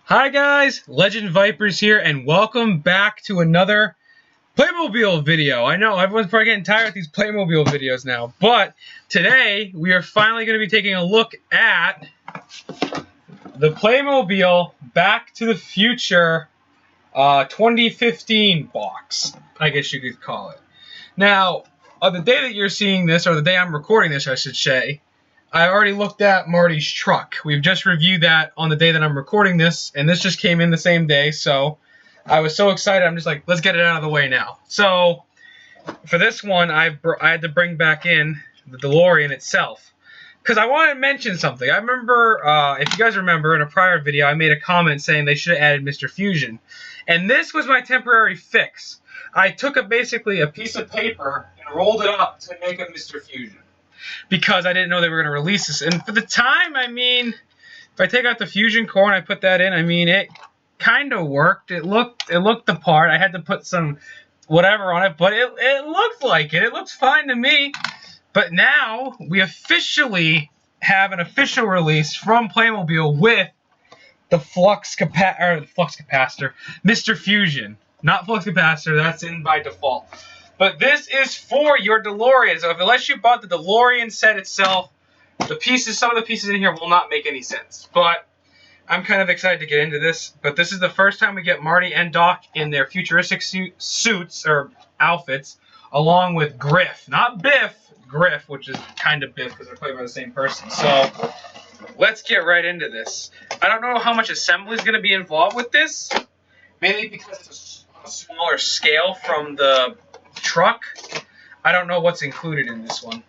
Hi guys, Legend Vipers here, and welcome back to another Playmobil video. I know, everyone's probably getting tired of these Playmobil videos now, but today we are finally going to be taking a look at the Playmobil Back to the Future 2015 box, I guess you could call it. Now, on the day that you're seeing this, or the day I'm recording this, I should say, I already looked at Marty's truck. We've just reviewed that on the day that I'm recording this, and this just came in the same day, so I was so excited, I'm just like, let's get it out of the way now. So, for this one, I had to bring back in the DeLorean itself, because I wanted to mention something. I remember, if you guys remember, in a prior video, I made a comment saying they should have added Mr. Fusion, and this was my temporary fix. I took basically a piece of paper and rolled it up to make a Mr. Fusion, because I didn't know they were going to release this. And for the time, I mean, if I take out the fusion core and I put that in, I mean, it kind of worked. It looked the part. I had to put some whatever on it, but it looked like it. It looks fine to me. But now we officially have an official release from Playmobil with the flux capacitor, Mr. Fusion. Not flux capacitor, that's in by default. But this is for your DeLorean. So unless you bought the DeLorean set itself, some of the pieces in here will not make any sense. But I'm kind of excited to get into this. But this is the first time we get Marty and Doc in their futuristic suits, or outfits, along with Griff. Not Biff, Griff, which is kind of Biff because they're played by the same person. So let's get right into this. I don't know how much assembly is going to be involved with this. Mainly because it's a smaller scale from the truck. I don't know what's included in this one.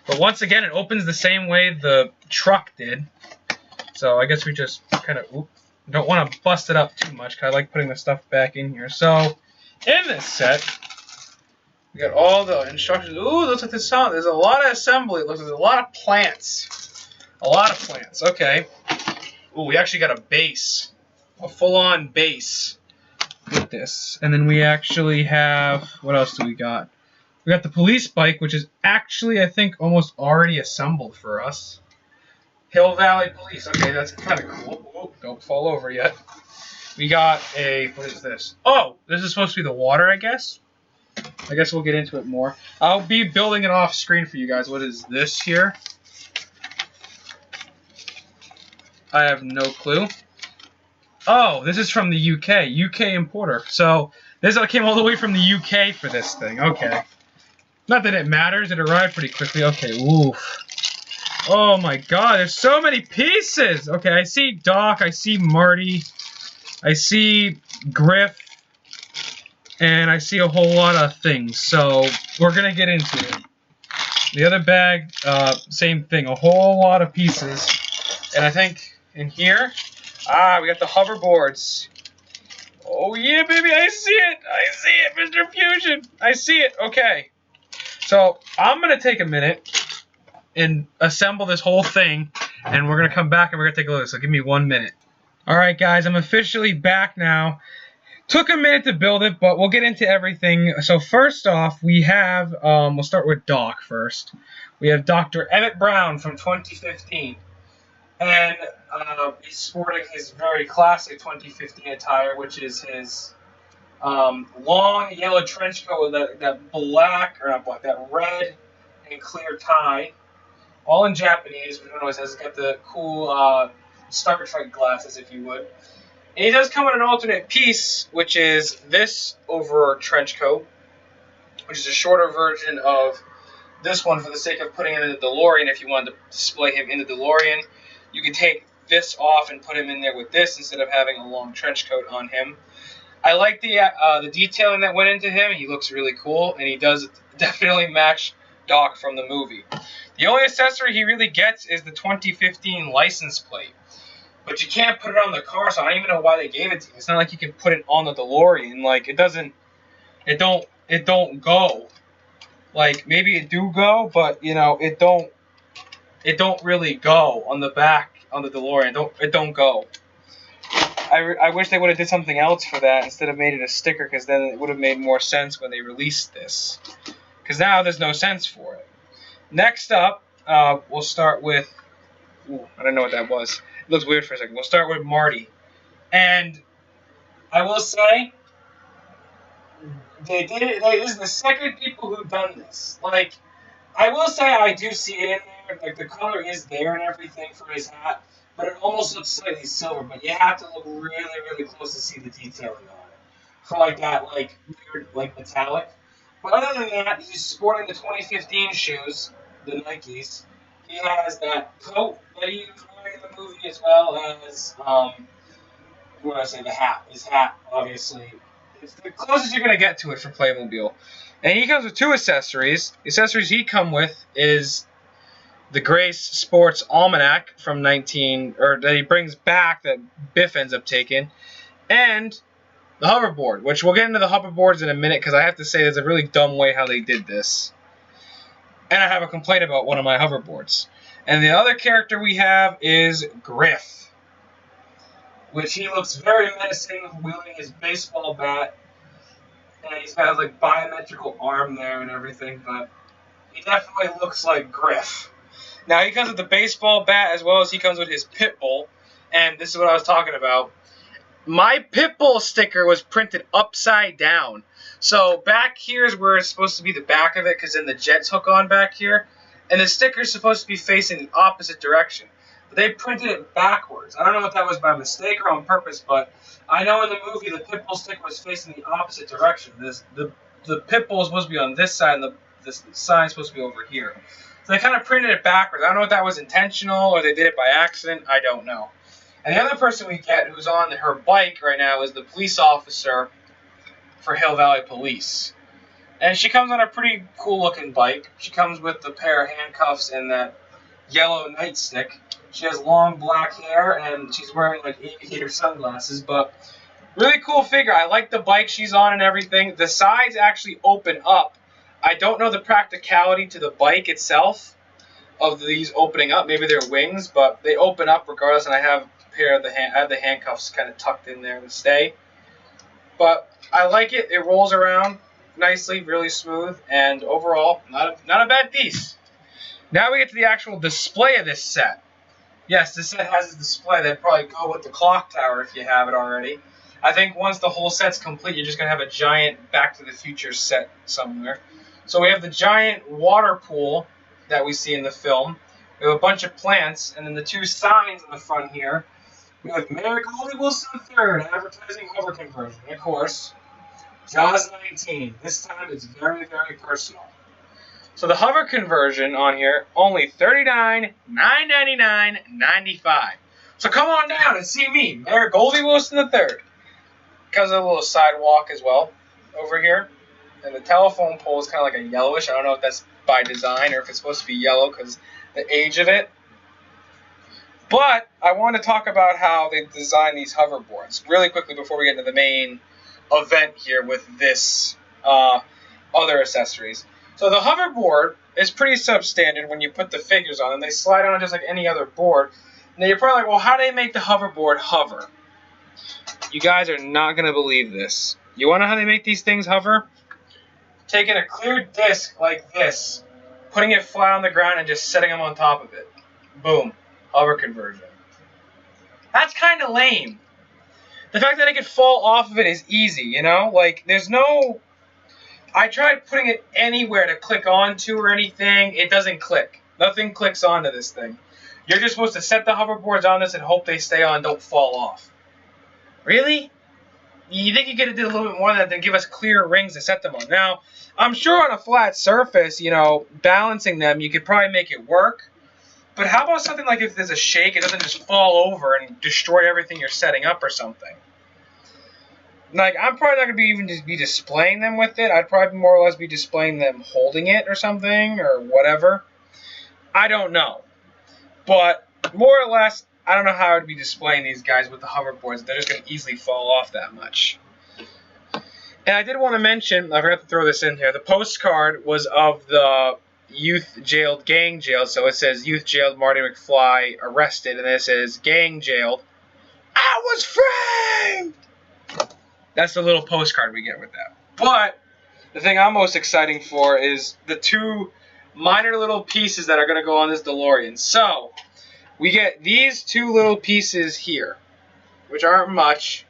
But once again, it opens the same way the truck did. So I guess we just kind of don't want to bust it up too much, because I like putting the stuff back in here. So in this set, we got all the instructions. Ooh, looks like there's a lot of assembly. It looks like there's a lot of plants. A lot of plants. Okay. Ooh, we actually got a base. A full-on base with this. And then we actually have, what else do we got? We got the police bike, which is actually, I think, almost already assembled for us. Hill Valley Police. Okay, that's kind of cool. Oh, don't fall over yet. We got what is this? Oh, this is supposed to be the water, I guess. I guess we'll get into it more. I'll be building it off screen for you guys. What is this here? I have no clue. Oh, this is from the UK. UK importer. So, this came all the way from the UK for this thing. Okay. Not that it matters. It arrived pretty quickly. Okay, oof. Oh my god, there's so many pieces! Okay, I see Doc. I see Marty. I see Griff. And I see a whole lot of things. So, we're going to get into it. The other bag, same thing. A whole lot of pieces. And I think in here... we got the hoverboards. Oh yeah, baby, I see it! I see it, Mr. Fusion! I see it! Okay. So, I'm going to take a minute and assemble this whole thing, and we're going to come back and we're going to take a look. So, give me 1 minute. Alright, guys, I'm officially back now. Took a minute to build it, but we'll get into everything. So, first off, we have, we'll start with Doc first. We have Dr. Emmett Brown from 2015. And he's sporting his very classic 2015 attire, which is his long yellow trench coat with that black, or not black, that red and clear tie, all in Japanese, which always has got the cool Star Trek glasses, if you would. And he does come in an alternate piece, which is this over trench coat, which is a shorter version of this one for the sake of putting it in the DeLorean. If you wanted to display him in the DeLorean, you can take this off and put him in there with this instead of having a long trench coat on him. I like the detailing that went into him. He looks really cool, and he does definitely match Doc from the movie. The only accessory he really gets is the 2015 license plate. But you can't put it on the car, so I don't even know why they gave it to you. It's not like you can put it on the DeLorean. Like, it don't go. Like, maybe it do go, but, you know, it don't really go on the back on the DeLorean. It don't go. I wish they would have did something else for that instead of made it a sticker, because then it would have made more sense when they released this. Because now there's no sense for it. Next up, we'll start with... Ooh, I don't know what that was. It looks weird for a second. We'll start with Marty. And I will say, they did it. This is the second people who've done this. Like, I will say I do see it in there. Like, the color is there and everything for his hat, but it almost looks slightly silver. But you have to look really, really close to see the detailing on it. For like that, like weird, like metallic. But other than that, he's sporting the 2015 shoes, the Nikes. He has that coat that he was wearing in the movie, as well as what do I say, the hat. His hat, obviously. It's the closest you're going to get to it for Playmobil. And he comes with two accessories. The accessories he come with is the Grace Sports Almanac from that he brings back that Biff ends up taking, and the hoverboard, which we'll get into the hoverboards in a minute because I have to say there's a really dumb way how they did this. And I have a complaint about one of my hoverboards. And the other character we have is Griff, which he looks very menacing, wielding his baseball bat. And he's got his like biometrical arm there and everything, but he definitely looks like Griff. Now he comes with the baseball bat as well as he comes with his pit bull, and this is what I was talking about. My pit bull sticker was printed upside down. So back here is where it's supposed to be the back of it, because then the jets hook on back here, and the sticker is supposed to be facing the opposite direction. But they printed it backwards. I don't know if that was by mistake or on purpose, but I know in the movie the pit bull sticker was facing the opposite direction. The pit bull is supposed to be on this side, and the sign is supposed to be over here. So they kind of printed it backwards. I don't know if that was intentional or they did it by accident. I don't know. And the other person we get who's on her bike right now is the police officer for Hill Valley Police. And she comes on a pretty cool-looking bike. She comes with the pair of handcuffs and that yellow nightstick. She has long black hair, and she's wearing, like, aviator sunglasses. But really cool figure. I like the bike she's on and everything. The sides actually open up. I don't know the practicality to the bike itself of these opening up. Maybe they're wings, but they open up regardless, and I have the handcuffs kind of tucked in there to stay. But I like it. It rolls around nicely, really smooth, and overall, not a bad piece. Now we get to the actual display of this set. Yes, this set has a display. That'd probably go with the clock tower if you have it already. I think once the whole set's complete, you're just going to have a giant Back to the Future set somewhere. So we have the giant water pool that we see in the film. We have a bunch of plants, and then the two signs in the front here. We have Mayor Goldie Wilson III, advertising hover conversion. And of course, Jaws 19. This time it's very, very personal. So the hover conversion on here, only $39, $9.99, $95. So come on down and see me, Mayor Goldie Wilson III. Comes with a little sidewalk as well over here. And the telephone pole is kind of like a yellowish. I don't know if that's by design or if it's supposed to be yellow because the age of it. But I want to talk about how they designed these hoverboards really quickly before we get into the main event here with this other accessories. So the hoverboard is pretty substandard when you put the figures on them. They slide on just like any other board. Now you're probably like, well, how do they make the hoverboard hover? You guys are not going to believe this. You want to know how they make these things hover? Taking a clear disc like this, putting it flat on the ground, and just setting them on top of it. Boom. Hover conversion. That's kind of lame. The fact that it could fall off of it is easy, you know? Like, there's no... I tried putting it anywhere to click onto or anything. It doesn't click. Nothing clicks onto this thing. You're just supposed to set the hoverboards on this and hope they stay on, don't fall off. Really? You think you could have did a little bit more than that, then give us clear rings to set them on. Now, I'm sure on a flat surface, you know, balancing them, you could probably make it work. But how about something like if there's a shake, it doesn't just fall over and destroy everything you're setting up or something? Like, I'm probably not going to be displaying them with it. I'd probably more or less be displaying them holding it or something or whatever. I don't know. But more or less, I don't know how I'd be displaying these guys with the hoverboards. They're just going to easily fall off that much. And I did want to mention, I forgot to throw this in here, the postcard was of the youth jailed, gang jailed. So it says youth jailed, Marty McFly arrested, and then it says gang jailed. I was framed! That's the little postcard we get with that. But the thing I'm most excited for is the two minor little pieces that are going to go on this DeLorean. So we get these two little pieces here, which aren't much.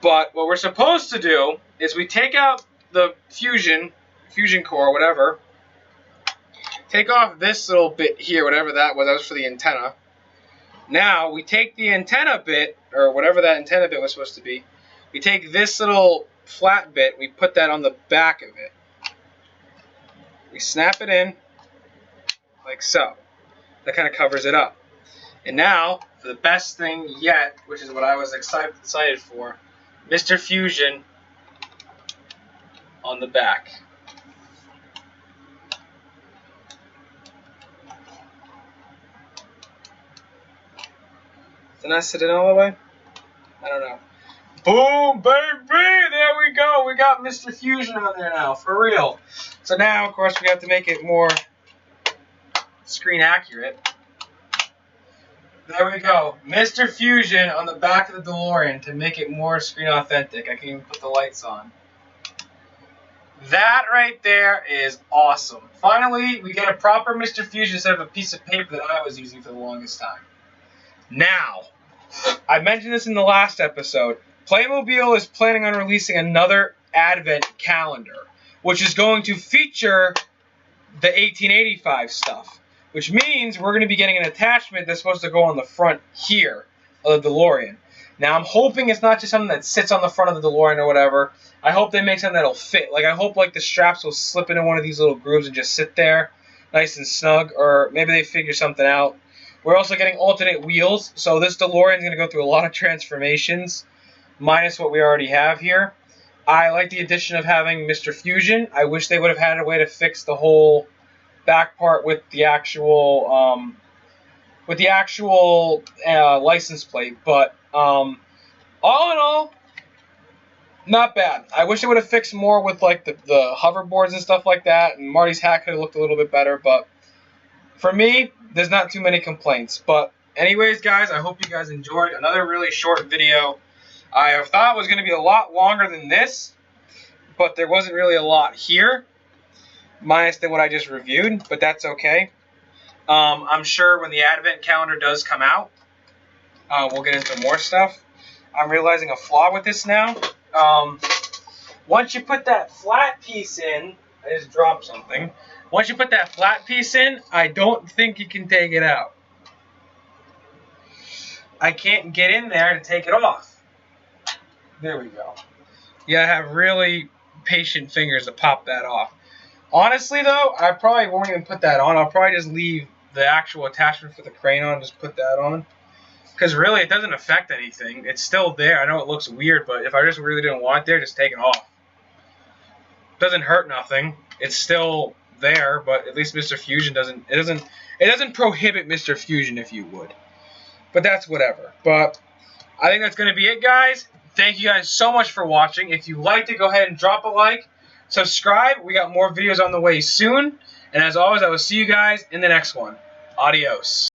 But what we're supposed to do is we take out the fusion core, whatever. Take off this little bit here, whatever that was for the antenna. Now we take the antenna bit, or whatever that antenna bit was supposed to be. We take this little flat bit, we put that on the back of it. We snap it in, like so. That kind of covers it up. And now, for the best thing yet, which is what I was excited for, Mr. Fusion on the back. Didn't I sit it all the way? I don't know. Boom, baby! There we go. We got Mr. Fusion on there now, for real. So now, of course, we have to make it more screen accurate. There we go. Mr. Fusion on the back of the DeLorean to make it more screen authentic. I can even put the lights on. That right there is awesome. Finally, we get a proper Mr. Fusion instead of a piece of paper that I was using for the longest time. Now, I mentioned this in the last episode. Playmobil is planning on releasing another Advent calendar, which is going to feature the 1885 stuff, which means we're going to be getting an attachment that's supposed to go on the front here of the DeLorean. Now, I'm hoping it's not just something that sits on the front of the DeLorean or whatever. I hope they make something that'll fit. Like, I hope like the straps will slip into one of these little grooves and just sit there nice and snug, or maybe they figure something out. We're also getting alternate wheels, so this DeLorean is going to go through a lot of transformations, minus what we already have here. I like the addition of having Mr. Fusion. I wish they would have had a way to fix the whole back part with the actual license plate, but all in all, not bad. I wish they would have fixed more with like the hoverboards and stuff like that, and Marty's hat could have looked a little bit better, but for me, there's not too many complaints. But anyways, guys, I hope you guys enjoyed another really short video. I thought it was going to be a lot longer than this, but there wasn't really a lot here, minus than what I just reviewed, but that's okay. I'm sure when the Advent calendar does come out, we'll get into more stuff. I'm realizing a flaw with this now. Once you put that flat piece in, I just dropped something. Once you put that flat piece in, I don't think you can take it out. I can't get in there to take it off. There we go. You gotta have really patient fingers to pop that off. Honestly, though, I probably won't even put that on. I'll probably just leave the actual attachment for the crane on and just put that on. Because really, it doesn't affect anything. It's still there. I know it looks weird, but if I just really didn't want it there, just take it off. It doesn't hurt nothing. It's still there, but at least Mr. Fusion doesn't prohibit Mr. Fusion, if you would. But that's whatever. But I think that's going to be it, guys. Thank you guys so much for watching. If you liked it, go ahead and drop a like. Subscribe. We got more videos on the way soon. And as always, I will see you guys in the next one. Adios.